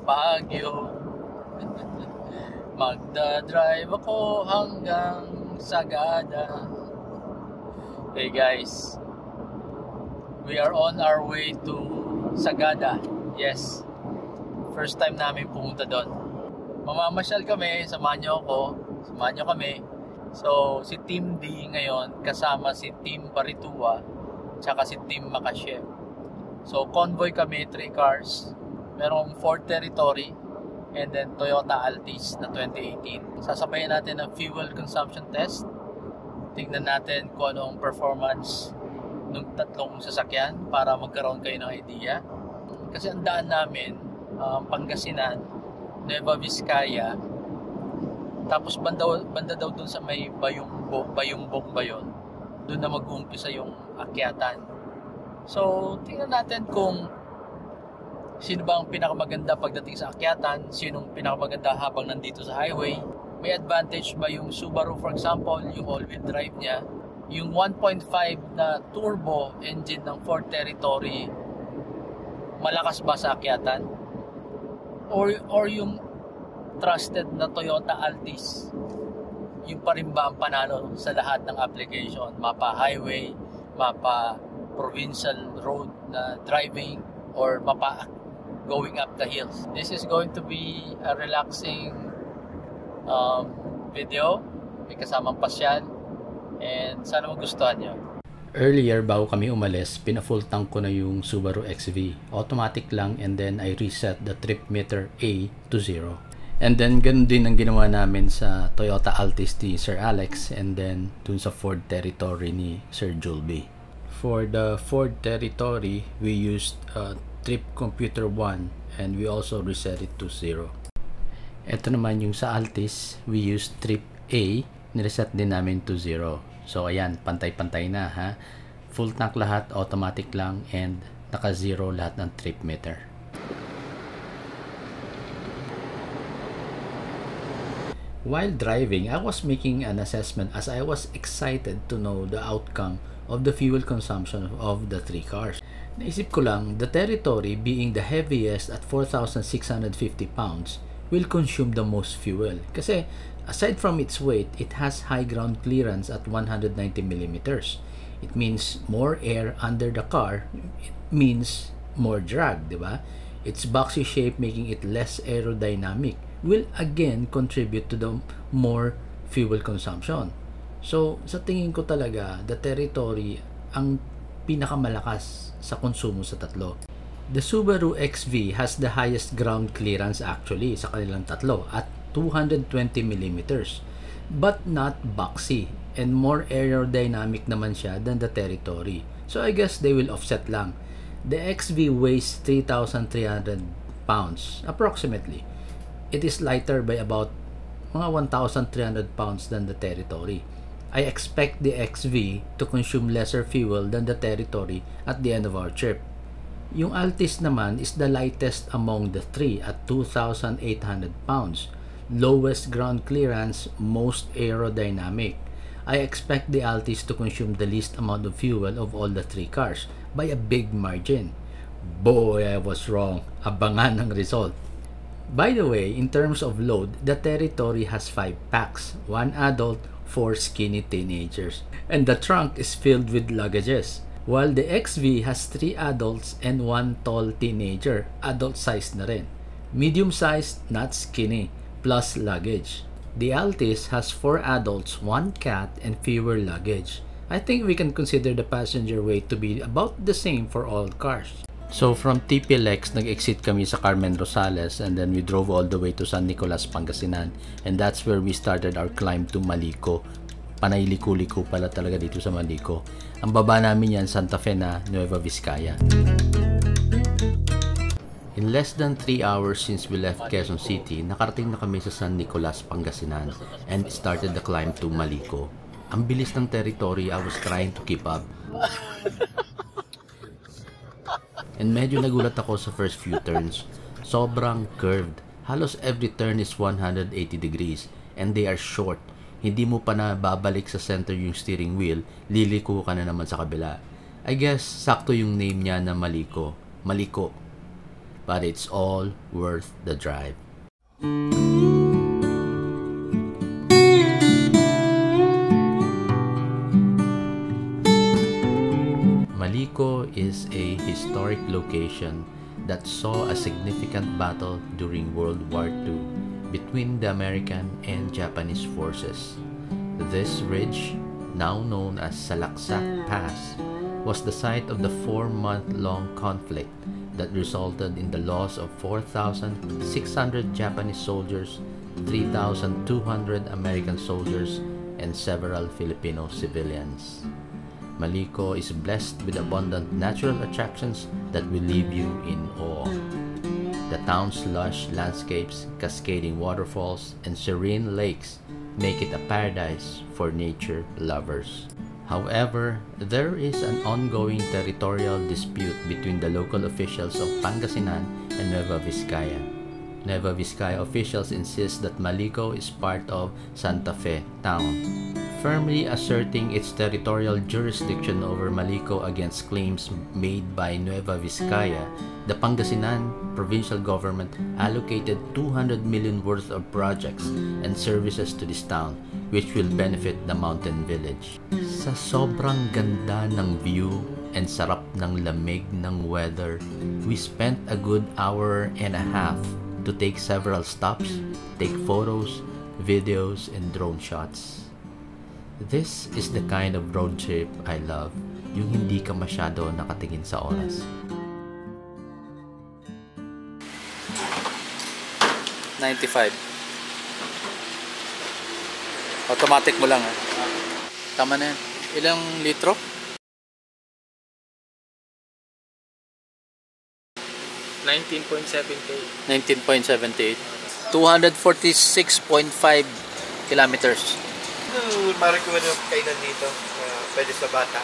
Baguio. Magdadrive ako hanggang Sagada. Hey guys, we are on our way to Sagada. Yes, first time namin pumunta doon. Mamamasyal kami, samahan nyo ako, samahan nyo kami. So, si Team D ngayon kasama si Team Baritua tsaka si Team Makashev. So, convoy kami, 3 cars. Merong Ford Territory and then Toyota Altis na 2018. Sasabayan natin ng fuel consumption test. Tingnan natin kung anong performance ng tatlong sasakyan para magkaroon kayo ng idea. Kasi ang daan namin, Pangasinan, Nueva Vizcaya, tapos banda daw dun sa may Bayumbong ba yun? Doon na mag-uumpisa yung akyatan. So, tingnan natin kung sino ba ang pinakamaganda pagdating sa akyatan, sinong pinakamaganda habang nandito sa highway. May advantage ba yung Subaru, for example, yung all-wheel drive niya, yung 1.5 na turbo engine ng Ford Territory, malakas ba sa akyatan? Or yung trusted na Toyota Altis, yung pa rin ba ang panalo sa lahat ng application, mapa highway, mapa provincial road na driving, or mapa going up the hills. This is going to be a relaxing video. May kasamang pasyal and sana magustuhan nyo. Earlier, bago kami umalis, pina-full tank ko na yung Subaru XV. Automatic lang, and then I reset the trip meter A to 0. And then, ganun din ang ginawa namin sa Toyota Altis ni Sir Alex, and then dun sa Ford Territory ni Sir Julby. For the Ford Territory, we used Trip Computer 1 and we also reset it to 0. Ito naman yung sa Altis, we used Trip A, nireset din namin to 0. So ayan, pantay-pantay na ha. Full tank lahat, automatic lang, and naka-0 lahat ng trip meter. While driving, I was making an assessment as I was excited to know the outcome of the fuel consumption of the 3 cars. Naisip ko lang, the Territory being the heaviest at 4,650 pounds will consume the most fuel. Kasi aside from its weight, it has high ground clearance at 190 millimeters. It means more air under the car. It means more drag, di ba? Its boxy shape making it less aerodynamic will again contribute to the more fuel consumption. So, sa tingin ko talaga, the Territory ang pinakamalakas sa konsumo sa tatlo. The Subaru XV has the highest ground clearance actually sa kanilang tatlo at 220 millimeters, but not boxy, and more aerodynamic naman siya than the Territory. So I guess they will offset lang. The XV weighs 3,300 pounds approximately. It is lighter by about mga 1,300 pounds than the Territory. I expect the XV to consume lesser fuel than the Territory at the end of our trip. Yung Altis naman is the lightest among the 3 at 2,800 pounds. Lowest ground clearance, most aerodynamic. I expect the Altis to consume the least amount of fuel of all the 3 cars by a big margin. Boy, I was wrong. Abangan ang result. By the way, in terms of load, the Territory has 5 packs, 1 adult, 4 skinny teenagers, and the trunk is filled with luggages, while the XV has 3 adults and 1 tall teenager, adult-sized na rin. Medium-sized, not skinny, plus luggage. The Altis has 4 adults, 1 cat, and fewer luggage. I think we can consider the passenger weight to be about the same for all cars. So from TPLX, nag-exit kami sa Carmen Rosales, and then we drove all the way to San Nicolas, Pangasinan, and that's where we started our climb to Malico. Panay liko-liko pala talaga dito sa Malico. Ang baba namin yan, Santa Fe na, Nueva Vizcaya. In less than 3 hours since we left Quezon City, nakarating na kami sa San Nicolas, Pangasinan, and started the climb to Malico. Ang bilis ng Territory, I was trying to keep up. And medyo nagulat ako sa first few turns. Sobrang curved. Halos every turn is 180 degrees. And they are short. Hindi mo pa na babalik sa center yung steering wheel, liliko ka na naman sa kabila. I guess, sakto yung name niya na Malico. Malico. but it's all worth the drive. Maliko is a historic location that saw a significant battle during World War II between the American and Japanese forces. This ridge, now known as Salaksak Pass, was the site of the 4-month-long conflict that resulted in the loss of 4,600 Japanese soldiers, 3,200 American soldiers, and several Filipino civilians. Maliko is blessed with abundant natural attractions that will leave you in awe. The town's lush landscapes, cascading waterfalls, and serene lakes make it a paradise for nature lovers. However, there is an ongoing territorial dispute between the local officials of Pangasinan and Nueva Vizcaya. Nueva Vizcaya officials insist that Maliko is part of Santa Fe town, firmly asserting its territorial jurisdiction over Maliko against claims made by Nueva Vizcaya. The Pangasinan provincial government allocated 200 million worth of projects and services to this town, which will benefit the mountain village. Sa sobrang ganda ng view and sarap ng lamig ng weather, we spent a good hour and a half to take several stops, take photos, videos, and drone shots. This is the kind of road trip I love, yung hindi ka masyado nakatingin sa oras. 95. Automatic mo lang ha. Tama na yan. Ilang litro? 19.78. 246.5 kilometers. Ma-recommend yung kainan dito pwede sa bata.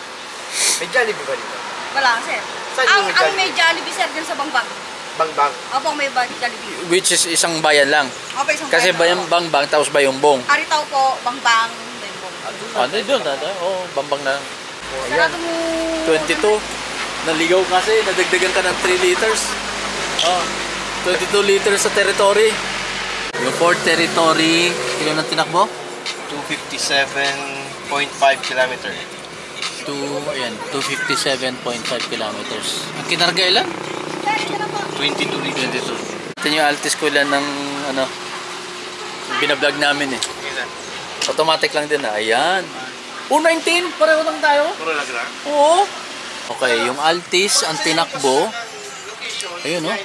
May Jollibee ba dito? Wala, sir. Saan yung Ang may Jollibee, sir, dyan sa Bangbang. Bangbang? Opo, may Jollibee. Which is isang bayan lang. Opo, isang Kasi bayan. Bangbang, tapos Bayumbong. Aritaw po, Bangbang, Bayumbong. Doon. Oo, Bangbang na. Sarado mo... 22. Naligaw kasi, nadagdagan ka ng 3 liters. Oh, 22 liters sa territory. Yung Fort Territory, ilan ang tinakbo? 257.5 kilometer. 257.5 kilometers. Ang kinarga ilan? 22 liters. Ito yung Altis ko ilan ng binablog namin eh. Automatic lang din ah. Ayan. 19, pareho lang tayo. Puro lang lang. Oo. Okay, yung Altis, ang tinakbo. Ayun oh.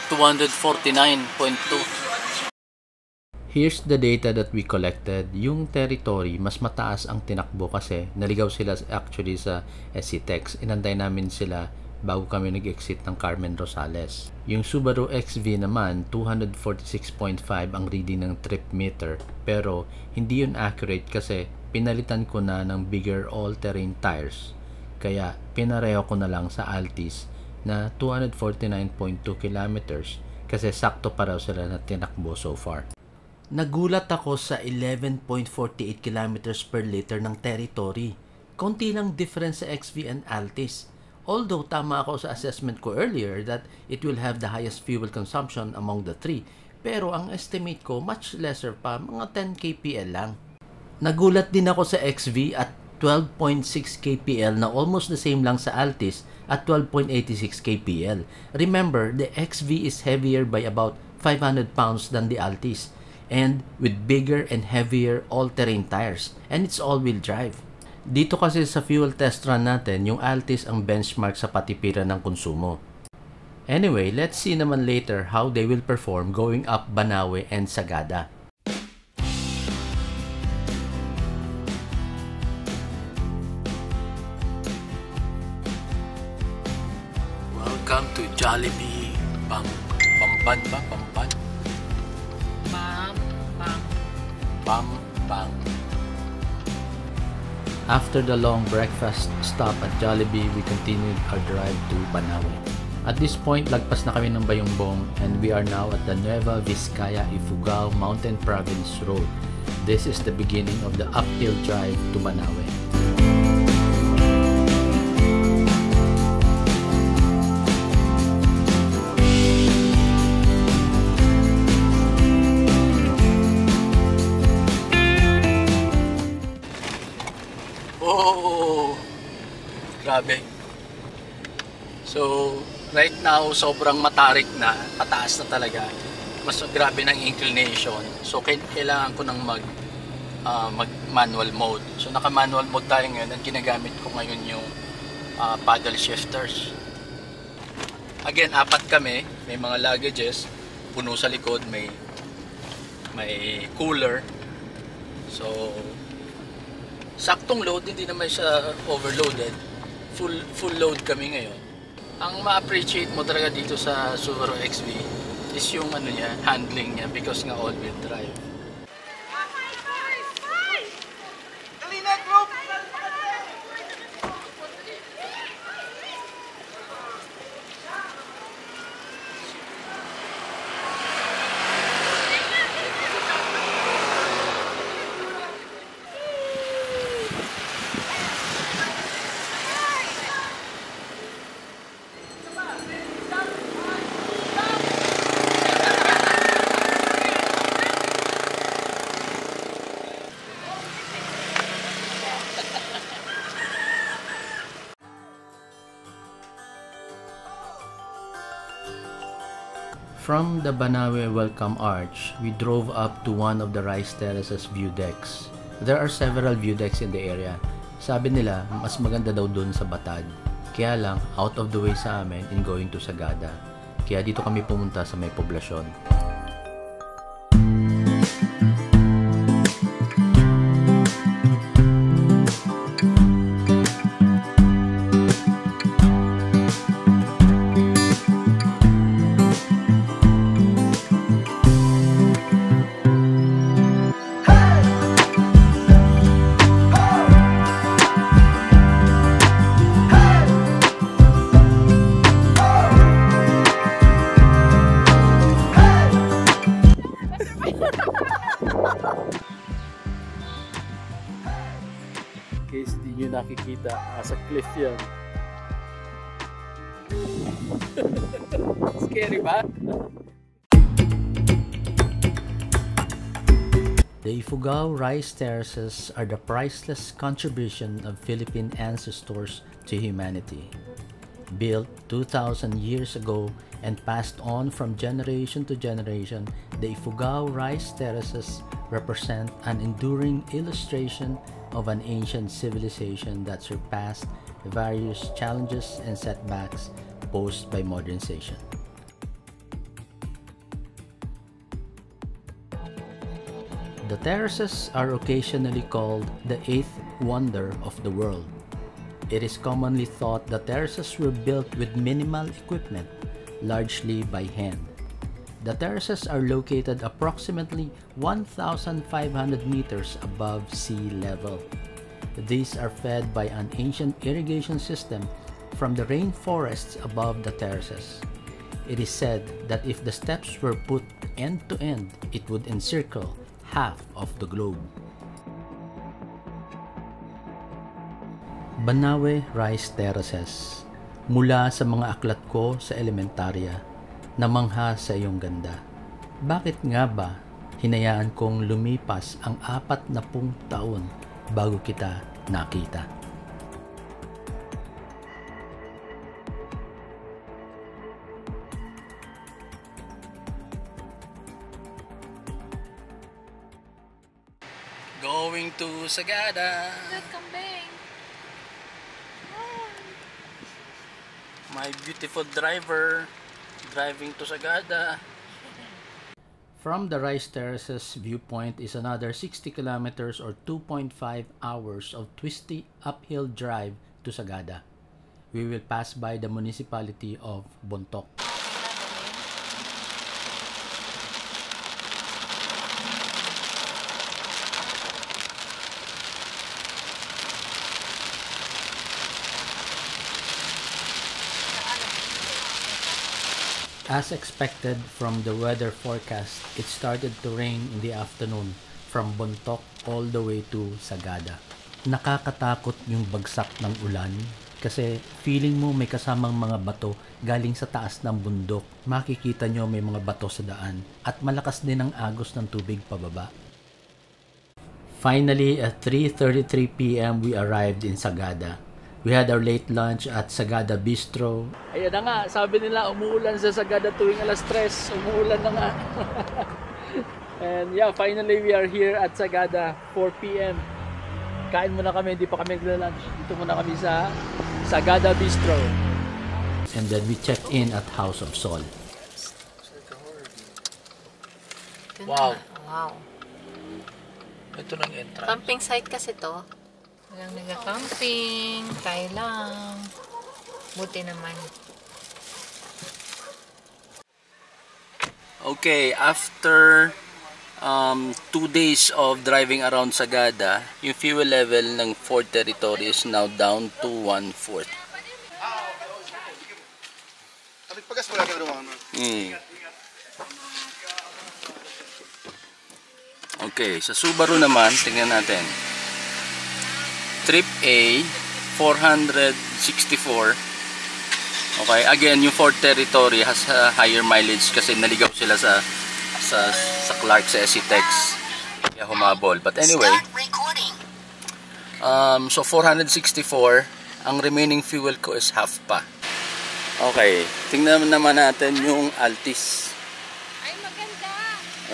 249.2. Here's the data that we collected. Yung territory, mas mataas ang tinakbo kasi naligaw sila actually sa SCTEX. Inantay namin sila bago kami nag-exit ng Carmen Rosales. Yung Subaru XV naman, 246.5 ang reading ng trip meter. Pero hindi yun accurate kasi pinalitan ko na ng bigger all-terrain tires. Kaya pinareho ko na lang sa Altis na 249.2 kilometers kasi sakto pa raw sila na tinakbo so far. Nagulat ako sa 11.48 kilometers per liter ng territory. Konti lang difference sa XV and Altis. Although tama ako sa assessment ko earlier that it will have the highest fuel consumption among the three, pero ang estimate ko much lesser pa, mga 10 kpl lang. Nagulat din ako sa XV at 12.6 kpl na almost the same lang sa Altis at 12.86 kpl. Remember, the XV is heavier by about 500 pounds than the Altis and with bigger and heavier all-terrain tires, and it's all-wheel drive. Dito kasi sa fuel test run natin, yung Altis ang benchmark sa patipiran ng konsumo. Anyway, let's see naman later how they will perform going up Banawe and Sagada. Welcome to Jollibee. Bamban ba? Bamban? Bam. After the long breakfast stop at Jollibee, we continued our drive to Banawe. At this point, lagpas na kami ng Bayumbong and we are now at the Nueva Vizcaya Ifugao Mountain Province Road. This is the beginning of the uphill drive to Banawe. grabe. So, right now, sobrang matarik na, pataas na talaga. Mas grabe ng inclination. So, kailangan ko nang mag manual mode. So, naka manual mode tayo ngayon. At ginagamit ko ngayon yung paddle shifters. Again, 4 kami. May mga luggages. Puno sa likod. May cooler. So, saktong load. Hindi naman siya overloaded. Full load kami ngayon. Ang ma-appreciate mo talaga dito sa Subaru XV is yung handling niya because nga all-wheel drive. From the Banawe Welcome Arch, we drove up to one of the Rice Terraces view decks. There are several view decks in the area. Sabi nila, mas maganda daw dun sa Batad. Kaya lang, out of the way sa amin in going to Sagada. Kaya dito kami pumunta sa may poblasyon. Case di nyo nakikita, nasa cliff yan. Scary ba? The Ifugao Rice Terraces are the priceless contribution of Philippine ancestors to humanity. Built 2,000 years ago and passed on from generation to generation, the Ifugao Rice Terraces represent an enduring illustration of an ancient civilization that surpassed various challenges and setbacks posed by modernization. The terraces are occasionally called the eighth wonder of the world. It is commonly thought the terraces were built with minimal equipment, largely by hand. The terraces are located approximately 1,500 meters above sea level. These are fed by an ancient irrigation system from the rainforests above the terraces. It is said that if the steps were put end to end, it would encircle half of the globe. Banawe Rice Terraces. Mula sa mga aklat ko sa elementarya, namangha sa iyong ganda. Bakit nga ba hinayaan kong lumipas ang 40 taon bago kita nakita? Going to Sagada. My beautiful driver driving to Sagada. From the Rice Terraces viewpoint is another 60 kilometers or 2.5 hours of twisty uphill drive to Sagada. We will pass by the municipality of Bontoc. As expected from the weather forecast, it started to rain in the afternoon from Bontoc all the way to Sagada. Nakakatakot yung bagsak ng ulan kasi feeling mo may kasamang mga bato galing sa taas ng bundok. Makikita nyo may mga bato sa daan at malakas din ang agos ng tubig pababa. Finally, at 3:33 p.m. we arrived in Sagada. We had our late lunch at Sagada Bistro. Ayan na nga, sabi nila umuulan sa Sagada tuwing alas 3. Umuulan na nga. And yeah, finally we are here at Sagada, 4 p.m. Kain muna kami, hindi pa kami nagla-lunch. Dito muna kami sa Sagada Bistro. And then we checked in at House of Sol. Wow. Wow. Ito ng entrance. Camping site kasi to. Walang nag-camping. Tayo lang. Buti naman. Okay, after 2 days of driving around Sagada, yung fuel level ng Ford Territory is now down to 1/4. Okay, sa Subaru naman, tingnan natin. Trip A, 464. Okay, again, yung Ford Territory has a higher mileage kasi naligaw sila sa Clark sa SC-Tex. Kaya humabol. But anyway, so 464, ang remaining fuel ko is half pa. Okay, tingnan naman natin yung Altis. Ay, maganda.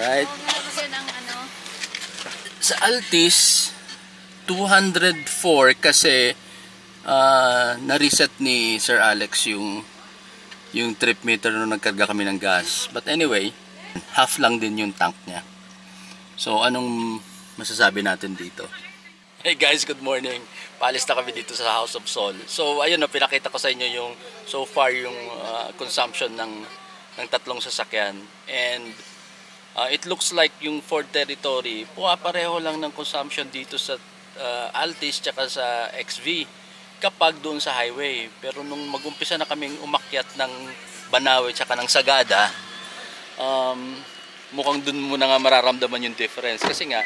Right? Kasi ng ano. Sa Altis, 204 kasi na-reset ni Sir Alex yung trip meter nung nagkarga kami ng gas. But anyway, half lang din yung tank niya. So, anong masasabi natin dito? Hey guys, good morning. Paalis na kami dito sa House of Sol. So, ayun na, pinakita ko sa inyo yung so far yung consumption ng tatlong sasakyan. And it looks like yung Ford Territory, pareho lang ng consumption dito sa Altis tsaka sa XV kapag doon sa highway. Pero nung mag-umpisa na kaming umakyat ng Banawe tsaka ng Sagada, mukhang doon mo na nga mararamdaman yung difference. Kasi nga,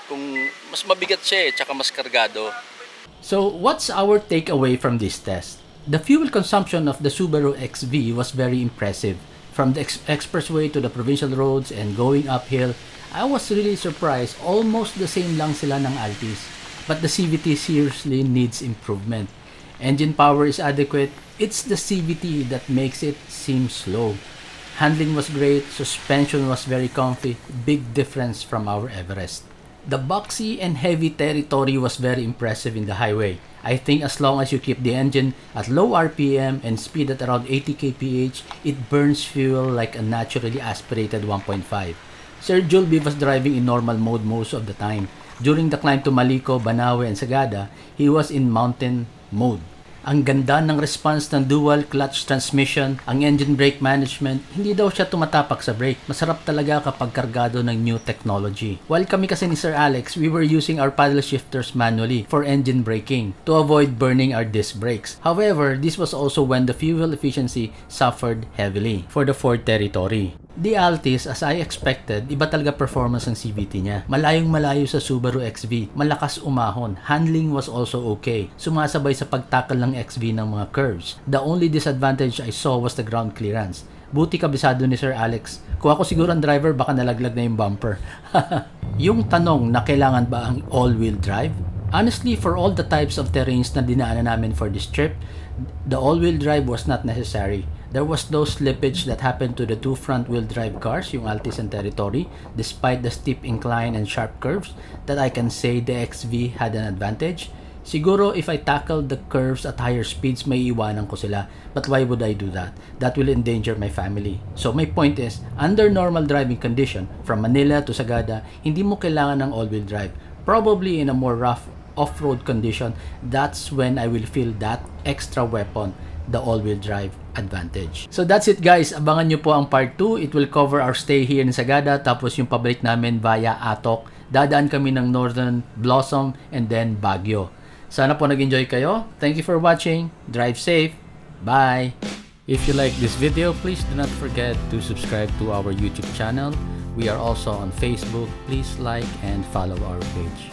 kung mas mabigat siya tsaka mas kargado. So, what's our takeaway from this test? The fuel consumption of the Subaru XV was very impressive. From the expressway to the provincial roads and going uphill, I was really surprised. Almost the same lang sila ng Altis. But the CVT seriously needs improvement. Engine power is adequate. It's the CVT that makes it seem slow. Handling was great. Suspension was very comfy. Big difference from our Everest. The boxy and heavy Territory was very impressive in the highway. I think as long as you keep the engine at low RPM and speed at around 80 kph, it burns fuel like a naturally aspirated 1.5. Sir Julby was driving in normal mode most of the time. During the climb to Maliko, Banawe, and Sagada, he was in mountain mode. Ang ganda ng response ng dual clutch transmission, ang engine brake management, hindi daw siya tumatapak sa brake. Masarap talaga kapag kargado ng new technology. While kami kasi ni Sir Alex, we were using our paddle shifters manually for engine braking to avoid burning our disc brakes. However, this was also when the fuel efficiency suffered heavily for the Ford Territory. The Altis, as I expected, iba talaga performance ng CVT niya. Malayong malayo sa Subaru XV, malakas umahon, handling was also okay. Sumasabay sa pagtakal ng XV ng mga curves. The only disadvantage I saw was the ground clearance. Buti kabisado ni Sir Alex. Kung ako siguro ang driver, baka nalaglag na yung bumper. Yung tanong na kailangan ba ang all-wheel drive? Honestly, for all the types of terrains na dinaanan namin for this trip, the all-wheel drive was not necessary. There was no slippage that happened to the two front-wheel drive cars, yung Altis and Territory, despite the steep incline and sharp curves, that I can say the XV had an advantage. Siguro if I tackled the curves at higher speeds, may iwanan ko sila. But why would I do that? That will endanger my family. So my point is, under normal driving condition, from Manila to Sagada, hindi mo kailangan ng all-wheel drive. Probably in a more rough off-road condition, that's when I will feel that extra weapon, the all-wheel drive advantage. So that's it guys, abangan nyo po ang part 2. It will cover our stay here in Sagada, tapos yung pabalik namin via Atok. Dadaan kami ng Northern Blossom and then Baguio. Sana po nag-enjoy kayo. Thank you for watching. Drive safe. Bye! If you like this video, please do not forget to subscribe to our YouTube channel. We are also on Facebook. Please like and follow our page.